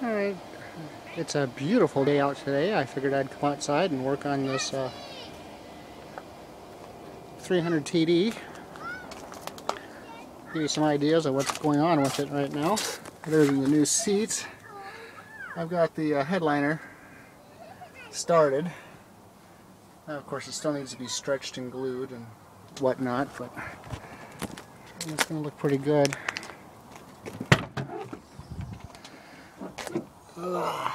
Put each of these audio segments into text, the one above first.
Alright, it's a beautiful day out today. I figured I'd come outside and work on this 300 TD. Give you some ideas of what's going on with it right now. Other than the new seats, I've got the headliner started. Now, of course, it still needs to be stretched and glued and whatnot, but it's going to look pretty good. Ugh.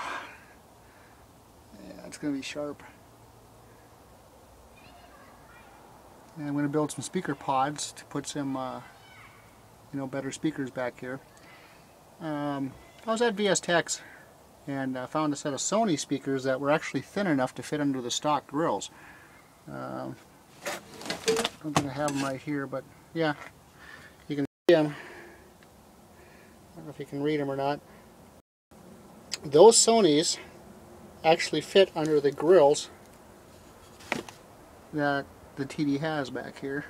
Yeah, it's going to be sharp. And I'm going to build some speaker pods to put some, better speakers back here. I was at VS Tech's and found a set of Sony speakers that were actually thin enough to fit under the stock grills. I'm going to have them right here, but yeah, you can see them. I don't know if you can read them or not. Those Sonys actually fit under the grills that the TD has back here.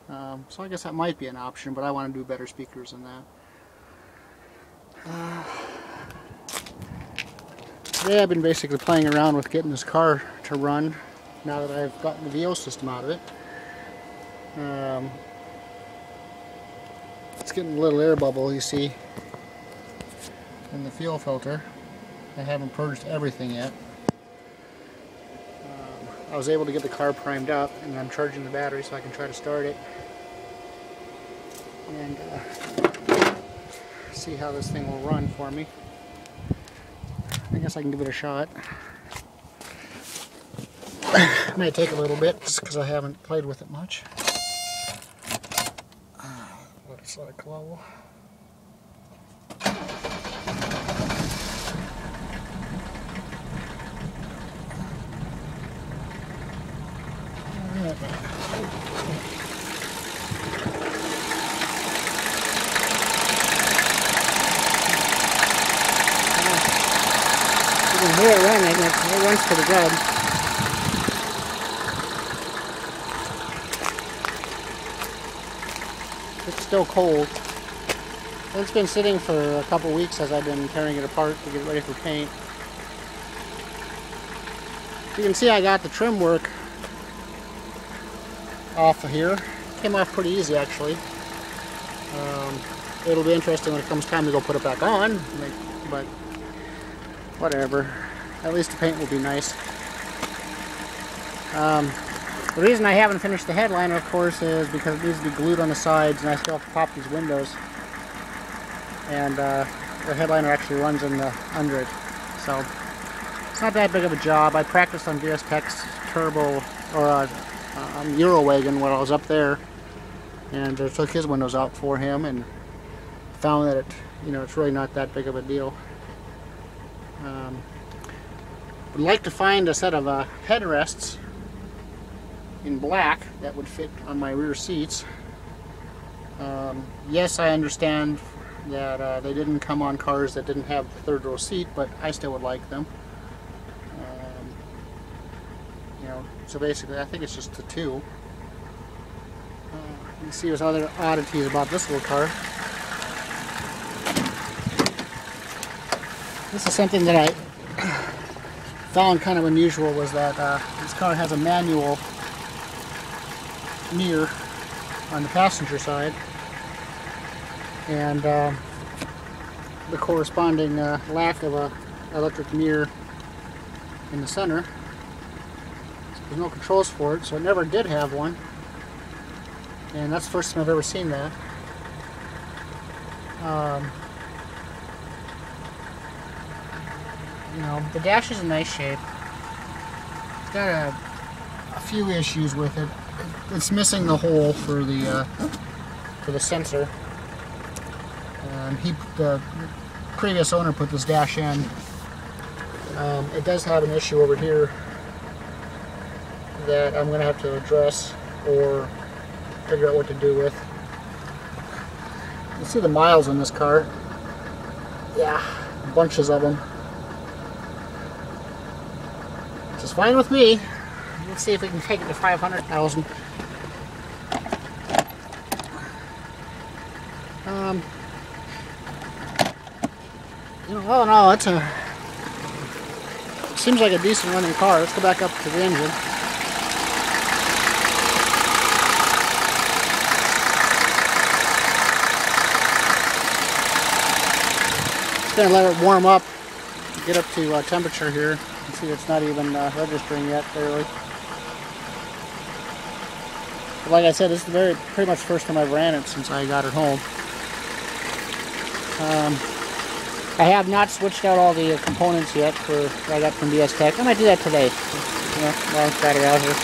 So I guess that might be an option, but I want to do better speakers than that. Today I've been basically playing around with getting this car to run now that I've gotten the VO system out of it. It's getting a little air bubble, you see, in the fuel filter. I haven't purged everything yet. I was able to get the car primed up, and I'm charging the battery so I can try to start it and see how this thing will run for me. I guess I can give it a shot. It may take a little bit just because I haven't played with it much. Let it let low. You can hear it running, it runs pretty good. It's still cold. It's been sitting for a couple weeks as I've been tearing it apart to get it ready for paint. You can see I got the trim work off of here. Came off pretty easy actually. It'll be interesting when it comes time to go put it back on, but whatever. At least the paint will be nice. The reason I haven't finished the headliner, of course, is because it needs to be glued on the sides and I still have to pop these windows. And the headliner actually runs in under it. So it's not that big of a job. I practiced on VS Tech's Turbo, or Eurowagon when I was up there, and I took his windows out for him and found that it's really not that big of a deal. Would like to find a set of headrests in black that would fit on my rear seats. Yes, I understand that they didn't come on cars that didn't have the third row seat, but I still would like them. So basically I think it's just the two. You can see there's other oddities about this little car. This is something that I found kind of unusual, was that this car has a manual mirror on the passenger side and the corresponding lack of a electric mirror in the center. There's no controls for it, so it never did have one, and that's the first time I've ever seen that. The dash is in nice shape. It's got a few issues with it. It's missing the hole for the sensor. And the previous owner put this dash in. It does have an issue over here that I'm going to have to address or figure out what to do with. You see the miles on this car. Yeah, bunches of them. Which is fine with me. Let's see if we can take it to 500,000. You know, all in all, it's a seems like a decent running car. Let's go back up to the engine. Just gonna let it warm up, get up to temperature here. You can see it's not even registering yet, barely. But like I said, this is pretty much the first time I've ran it since I got it home. I have not switched out all the components yet that I got from VS Tech. I might do that today. You know, while I've got it out here.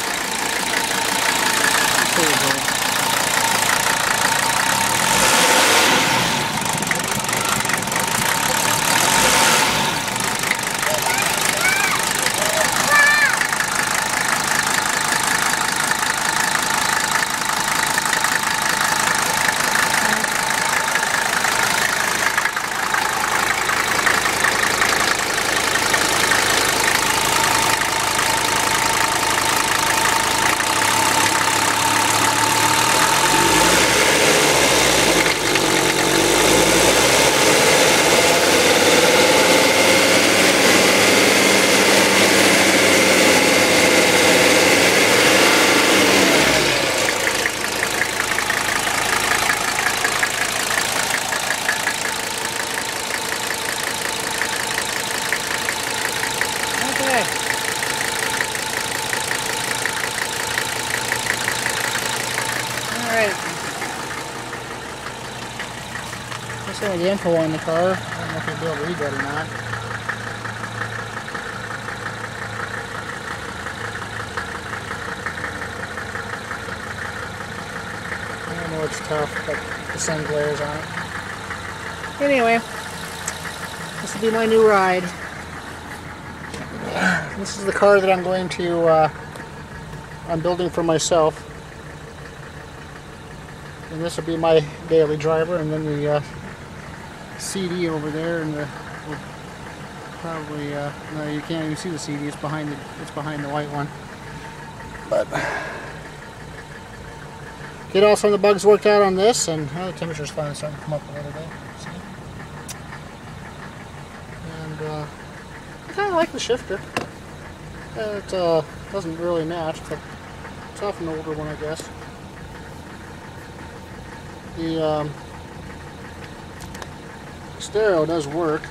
Alright. Let's see the info on the car. I don't know if you'll be able to read that or not. I know it's tough, but the sun glares on it. Anyway, this will be my new ride. This is the car that I'm going to, I'm building for myself. And this will be my daily driver, and then the CD over there, and the probably no, you can't even see the CD. It's behind the white one. But get all some of the bugs worked out on this, and the temperature's finally starting to come up a little bit. See? And I kind of like the shifter. It doesn't really match, but it's off an older one, I guess. The stereo does work,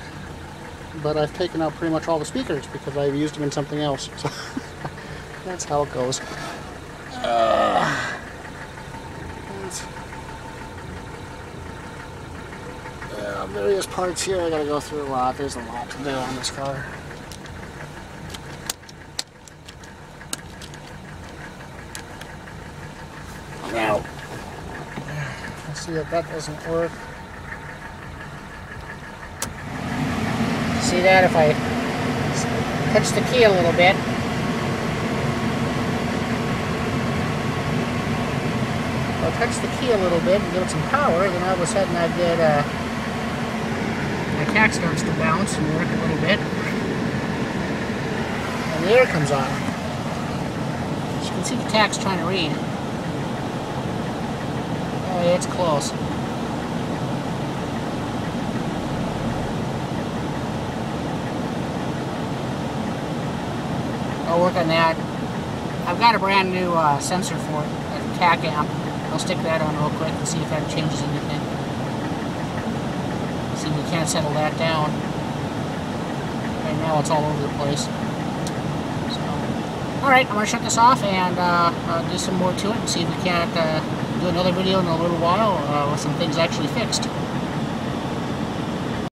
but I've taken out pretty much all the speakers because I've used them in something else. So that's how it goes. Various parts here I gotta go through a lot. There's a lot to do on this car. Now, let's see if that doesn't work. See that if I touch the key a little bit. If I touch the key a little bit and give it some power, then all of a sudden I get the tach starts to bounce and work a little bit. And the air comes on. As you can see, the tach's trying to read. Oh yeah, it's close. I'll work on that. I've got a brand new sensor for it, a tach amp. I'll stick that on real quick and see if that changes anything. See if we can't settle that down. Right now it's all over the place. So, alright, I'm going to shut this off and do some more to it and see if we can't do another video in a little while with some things actually fixed.